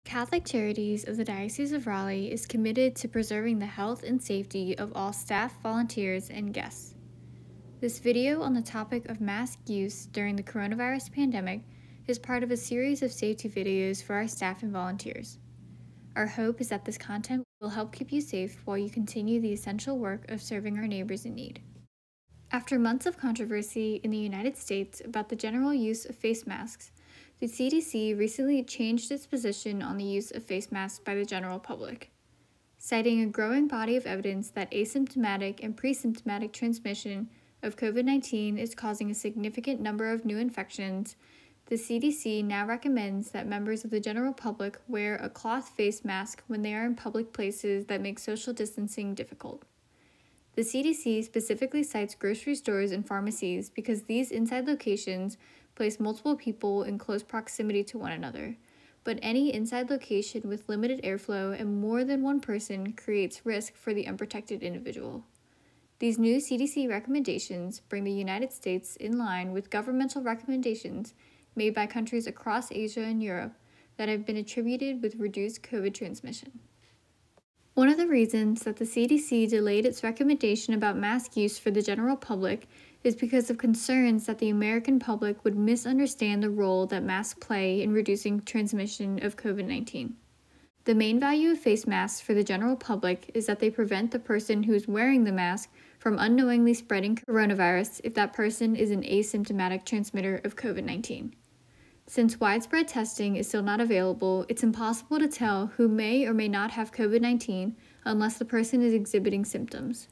Catholic Charities of the Diocese of Raleigh is committed to preserving the health and safety of all staff, volunteers, and guests. This video on the topic of mask use during the coronavirus pandemic is part of a series of safety videos for our staff and volunteers. Our hope is that this content will help keep you safe while you continue the essential work of serving our neighbors in need. After months of controversy in the United States about the general use of face masks, the CDC recently changed its position on the use of face masks by the general public. Citing a growing body of evidence that asymptomatic and pre-symptomatic transmission of COVID-19 is causing a significant number of new infections, the CDC now recommends that members of the general public wear a cloth face mask when they are in public places that make social distancing difficult. The CDC specifically cites grocery stores and pharmacies because these inside locations place multiple people in close proximity to one another, but any inside location with limited airflow and more than one person creates risk for the unprotected individual. These new CDC recommendations bring the United States in line with governmental recommendations made by countries across Asia and Europe that have been attributed with reduced COVID transmission. One of the reasons that the CDC delayed its recommendation about mask use for the general public is because of concerns that the American public would misunderstand the role that masks play in reducing transmission of COVID-19. The main value of face masks for the general public is that they prevent the person who is wearing the mask from unknowingly spreading coronavirus if that person is an asymptomatic transmitter of COVID-19. Since widespread testing is still not available, it's impossible to tell who may or may not have COVID-19 unless the person is exhibiting symptoms.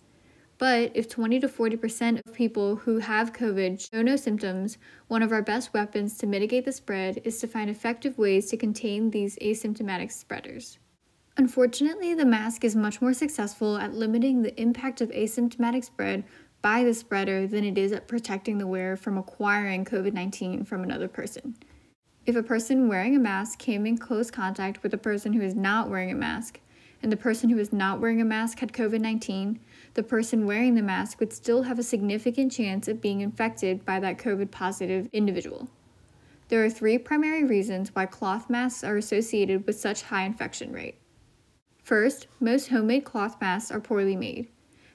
But if 20 to 40% of people who have COVID show no symptoms, one of our best weapons to mitigate the spread is to find effective ways to contain these asymptomatic spreaders. Unfortunately, the mask is much more successful at limiting the impact of asymptomatic spread by the spreader than it is at protecting the wearer from acquiring COVID-19 from another person. If a person wearing a mask came in close contact with a person who is not wearing a mask, and the person who is not wearing a mask had COVID-19, the person wearing the mask would still have a significant chance of being infected by that COVID-positive individual. There are three primary reasons why cloth masks are associated with such high infection rate. First, most homemade cloth masks are poorly made.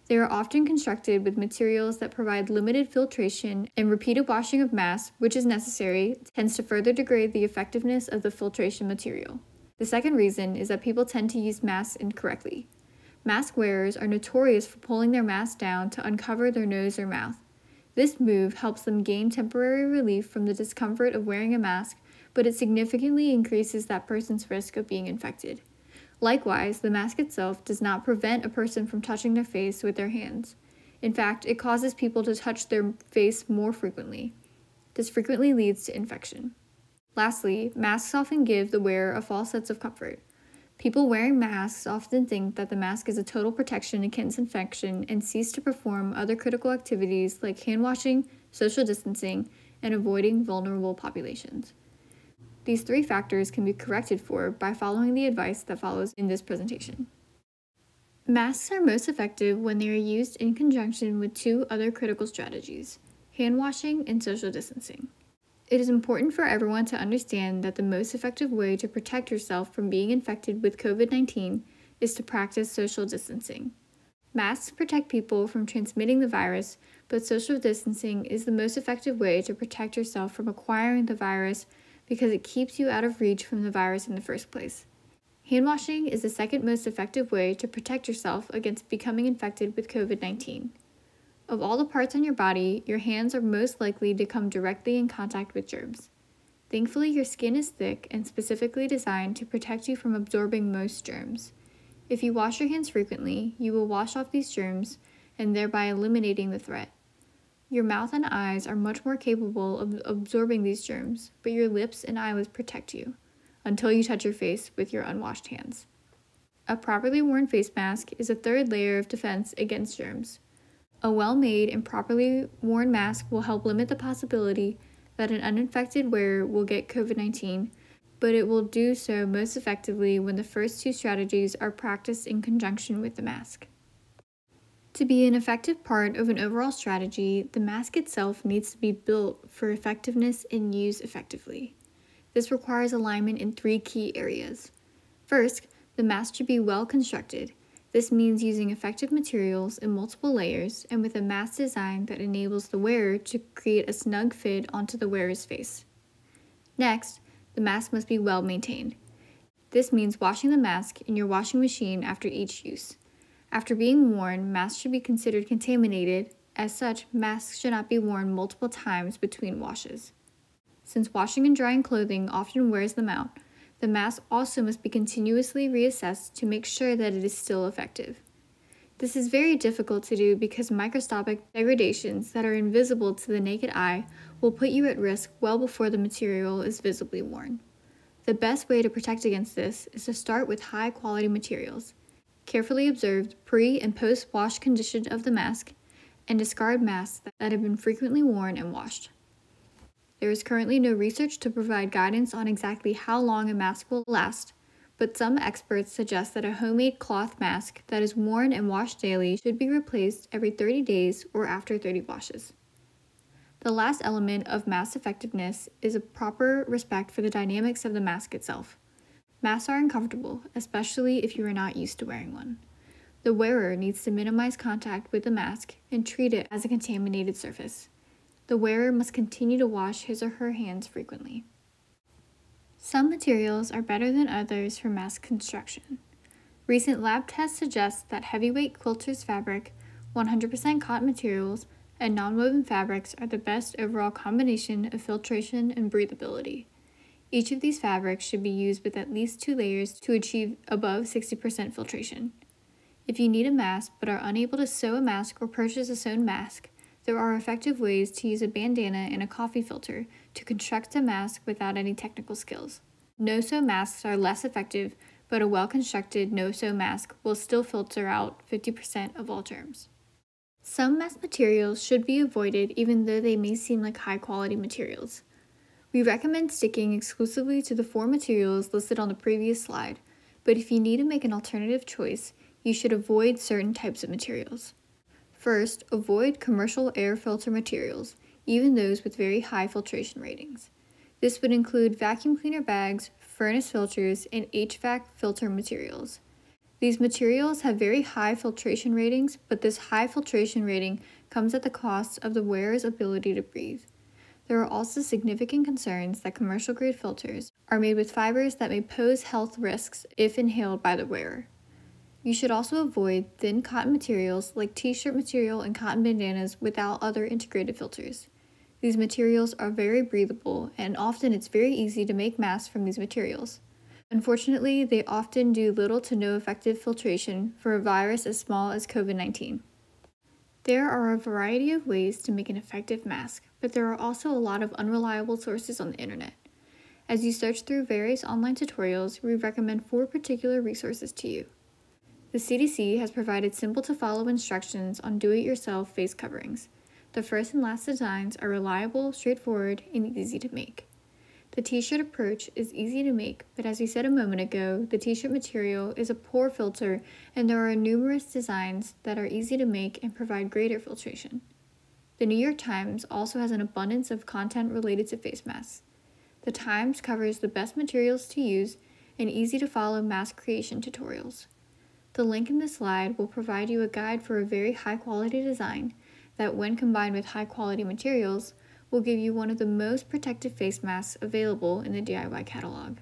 They are often constructed with materials that provide limited filtration, and repeated washing of masks, which is necessary, tends to further degrade the effectiveness of the filtration material. The second reason is that people tend to use masks incorrectly. Mask wearers are notorious for pulling their mask down to uncover their nose or mouth. This move helps them gain temporary relief from the discomfort of wearing a mask, but it significantly increases that person's risk of being infected. Likewise, the mask itself does not prevent a person from touching their face with their hands. In fact, it causes people to touch their face more frequently. This frequently leads to infection. Lastly, masks often give the wearer a false sense of comfort. People wearing masks often think that the mask is a total protection against infection and cease to perform other critical activities like hand washing, social distancing, and avoiding vulnerable populations. These three factors can be corrected for by following the advice that follows in this presentation. Masks are most effective when they are used in conjunction with two other critical strategies: hand washing and social distancing. It is important for everyone to understand that the most effective way to protect yourself from being infected with COVID-19 is to practice social distancing. Masks protect people from transmitting the virus, but social distancing is the most effective way to protect yourself from acquiring the virus because it keeps you out of reach from the virus in the first place. Hand washing is the second most effective way to protect yourself against becoming infected with COVID-19. Of all the parts on your body, your hands are most likely to come directly in contact with germs. Thankfully, your skin is thick and specifically designed to protect you from absorbing most germs. If you wash your hands frequently, you will wash off these germs and thereby eliminating the threat. Your mouth and eyes are much more capable of absorbing these germs, but your lips and eyelids protect you until you touch your face with your unwashed hands. A properly worn face mask is a third layer of defense against germs. A well-made and properly worn mask will help limit the possibility that an uninfected wearer will get COVID-19, but it will do so most effectively when the first two strategies are practiced in conjunction with the mask. To be an effective part of an overall strategy, the mask itself needs to be built for effectiveness and used effectively. This requires alignment in three key areas. First, the mask should be well constructed. This means using effective materials in multiple layers and with a mask design that enables the wearer to create a snug fit onto the wearer's face. Next, the mask must be well maintained. This means washing the mask in your washing machine after each use. After being worn, masks should be considered contaminated. As such, masks should not be worn multiple times between washes. Since washing and drying clothing often wears them out, the mask also must be continuously reassessed to make sure that it is still effective. This is very difficult to do because microscopic degradations that are invisible to the naked eye will put you at risk well before the material is visibly worn. The best way to protect against this is to start with high-quality materials. Carefully observe pre- and post-wash condition of the mask, and discard masks that have been frequently worn and washed. There is currently no research to provide guidance on exactly how long a mask will last, but some experts suggest that a homemade cloth mask that is worn and washed daily should be replaced every 30 days or after 30 washes. The last element of mask effectiveness is a proper respect for the dynamics of the mask itself. Masks are uncomfortable, especially if you are not used to wearing one. The wearer needs to minimize contact with the mask and treat it as a contaminated surface. The wearer must continue to wash his or her hands frequently. Some materials are better than others for mask construction. Recent lab tests suggest that heavyweight quilters fabric, 100% cotton materials, and non-woven fabrics are the best overall combination of filtration and breathability. Each of these fabrics should be used with at least 2 layers to achieve above 60% filtration. If you need a mask but are unable to sew a mask or purchase a sewn mask, there are effective ways to use a bandana and a coffee filter to construct a mask without any technical skills. No-sew masks are less effective, but a well-constructed no-sew mask will still filter out 50% of all germs. Some mask materials should be avoided even though they may seem like high-quality materials. We recommend sticking exclusively to the 4 materials listed on the previous slide, but if you need to make an alternative choice, you should avoid certain types of materials. First, avoid commercial air filter materials, even those with very high filtration ratings. This would include vacuum cleaner bags, furnace filters, and HVAC filter materials. These materials have very high filtration ratings, but this high filtration rating comes at the cost of the wearer's ability to breathe. There are also significant concerns that commercial-grade filters are made with fibers that may pose health risks if inhaled by the wearer. You should also avoid thin cotton materials like t-shirt material and cotton bandanas without other integrated filters. These materials are very breathable, and often it's very easy to make masks from these materials. Unfortunately, they often do little to no effective filtration for a virus as small as COVID-19. There are a variety of ways to make an effective mask, but there are also a lot of unreliable sources on the internet. As you search through various online tutorials, we recommend 4 particular resources to you. The CDC has provided simple-to-follow instructions on do-it-yourself face coverings. The first and last designs are reliable, straightforward, and easy to make. The t-shirt approach is easy to make, but as we said a moment ago, the t-shirt material is a poor filter, and there are numerous designs that are easy to make and provide greater filtration. The New York Times also has an abundance of content related to face masks. The Times covers the best materials to use and easy-to-follow mask creation tutorials. The link in this slide will provide you a guide for a very high-quality design that, when combined with high-quality materials, will give you one of the most protective face masks available in the DIY catalog.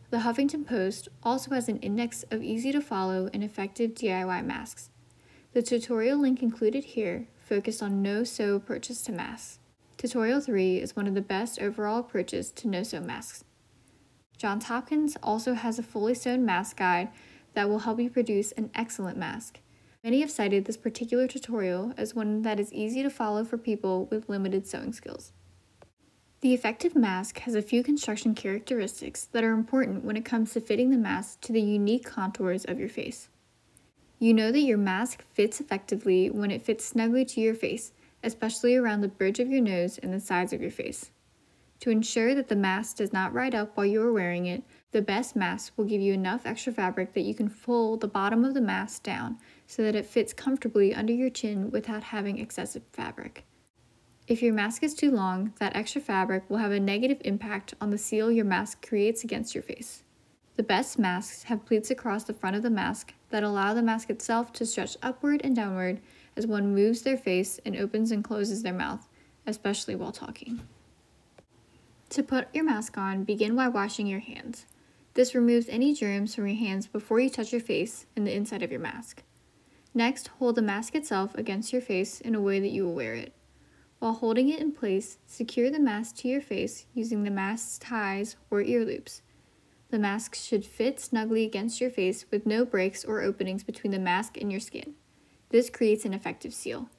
The Huffington Post also has an index of easy-to-follow and effective DIY masks. The tutorial link included here focused on no-sew approaches to masks. Tutorial 3 is one of the best overall approaches to no-sew masks. Johns Hopkins also has a fully sewn mask guide that will help you produce an excellent mask. Many have cited this particular tutorial as one that is easy to follow for people with limited sewing skills. The effective mask has a few construction characteristics that are important when it comes to fitting the mask to the unique contours of your face. You know that your mask fits effectively when it fits snugly to your face, especially around the bridge of your nose and the sides of your face. To ensure that the mask does not ride up while you are wearing it, the best mask will give you enough extra fabric that you can fold the bottom of the mask down so that it fits comfortably under your chin without having excessive fabric. If your mask is too long, that extra fabric will have a negative impact on the seal your mask creates against your face. The best masks have pleats across the front of the mask that allow the mask itself to stretch upward and downward as one moves their face and opens and closes their mouth, especially while talking. To put your mask on, begin by washing your hands. This removes any germs from your hands before you touch your face and the inside of your mask. Next, hold the mask itself against your face in a way that you will wear it. While holding it in place, secure the mask to your face using the mask's ties or ear loops. The mask should fit snugly against your face with no breaks or openings between the mask and your skin. This creates an effective seal.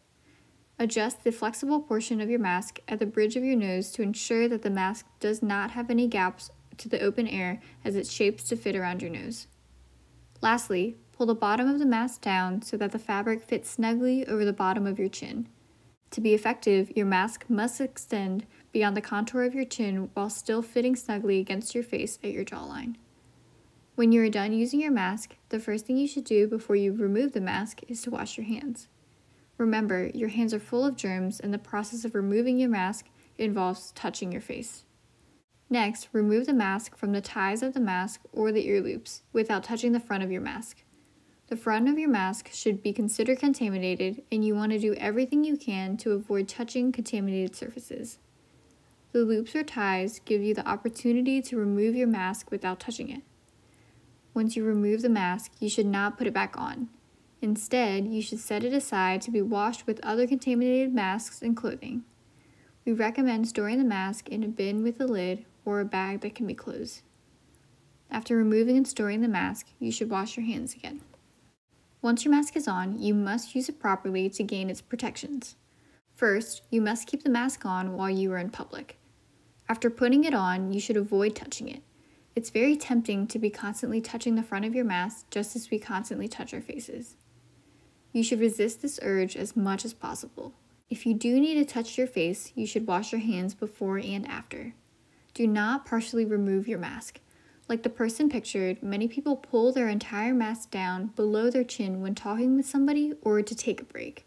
Adjust the flexible portion of your mask at the bridge of your nose to ensure that the mask does not have any gaps to the open air as it shapes to fit around your nose. Lastly, pull the bottom of the mask down so that the fabric fits snugly over the bottom of your chin. To be effective, your mask must extend beyond the contour of your chin while still fitting snugly against your face at your jawline. When you are done using your mask, the first thing you should do before you remove the mask is to wash your hands. Remember, your hands are full of germs and the process of removing your mask involves touching your face. Next, remove the mask from the ties of the mask or the ear loops without touching the front of your mask. The front of your mask should be considered contaminated and you want to do everything you can to avoid touching contaminated surfaces. The loops or ties give you the opportunity to remove your mask without touching it. Once you remove the mask, you should not put it back on. Instead, you should set it aside to be washed with other contaminated masks and clothing. We recommend storing the mask in a bin with a lid or a bag that can be closed. After removing and storing the mask, you should wash your hands again. Once your mask is on, you must use it properly to gain its protections. First, you must keep the mask on while you are in public. After putting it on, you should avoid touching it. It's very tempting to be constantly touching the front of your mask just as we constantly touch our faces. You should resist this urge as much as possible. If you do need to touch your face, you should wash your hands before and after. Do not partially remove your mask. Like the person pictured, many people pull their entire mask down below their chin when talking with somebody or to take a break.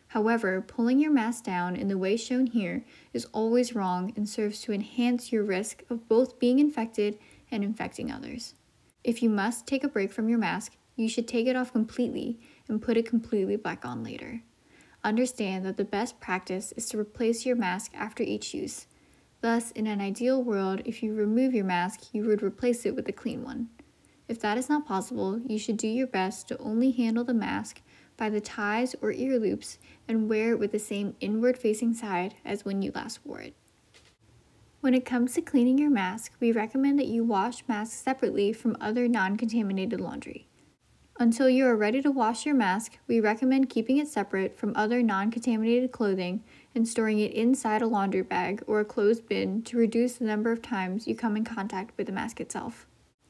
However, pulling your mask down in the way shown here is always wrong and serves to enhance your risk of both being infected and infecting others. If you must take a break from your mask, you should take it off completely and put it completely back on later. Understand that the best practice is to replace your mask after each use. Thus, in an ideal world, if you remove your mask, you would replace it with a clean one. If that is not possible, you should do your best to only handle the mask by the ties or ear loops and wear it with the same inward-facing side as when you last wore it. When it comes to cleaning your mask, we recommend that you wash masks separately from other non-contaminated laundry. Until you are ready to wash your mask, we recommend keeping it separate from other non-contaminated clothing and storing it inside a laundry bag or a closed bin to reduce the number of times you come in contact with the mask itself.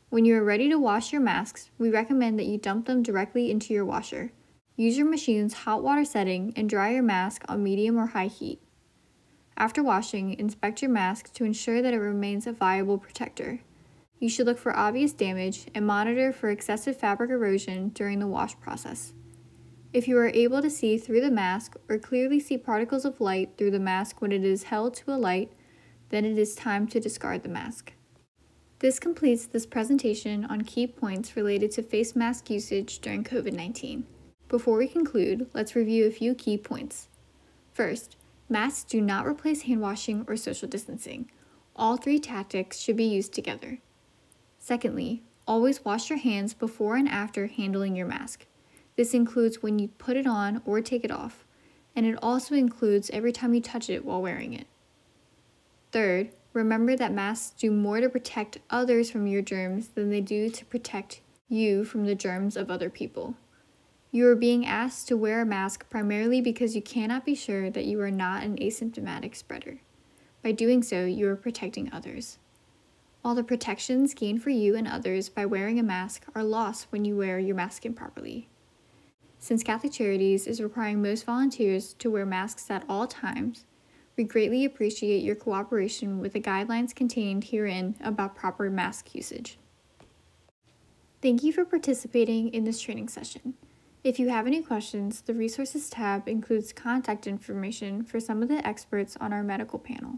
When you are ready to wash your masks, we recommend that you dump them directly into your washer. Use your machine's hot water setting and dry your mask on medium or high heat. After washing, inspect your mask to ensure that it remains a viable protector. You should look for obvious damage and monitor for excessive fabric erosion during the wash process. If you are able to see through the mask or clearly see particles of light through the mask when it is held to a light, then it is time to discard the mask. This completes this presentation on key points related to face mask usage during COVID-19. Before we conclude, let's review a few key points. First, masks do not replace hand washing or social distancing. All three tactics should be used together. Secondly, always wash your hands before and after handling your mask. This includes when you put it on or take it off, and it also includes every time you touch it while wearing it. Third, remember that masks do more to protect others from your germs than they do to protect you from the germs of other people. You are being asked to wear a mask primarily because you cannot be sure that you are not an asymptomatic spreader. By doing so, you are protecting others. All the protections gained for you and others by wearing a mask are lost when you wear your mask improperly. Since Catholic Charities is requiring most volunteers to wear masks at all times, we greatly appreciate your cooperation with the guidelines contained herein about proper mask usage. Thank you for participating in this training session. If you have any questions, the Resources tab includes contact information for some of the experts on our medical panel.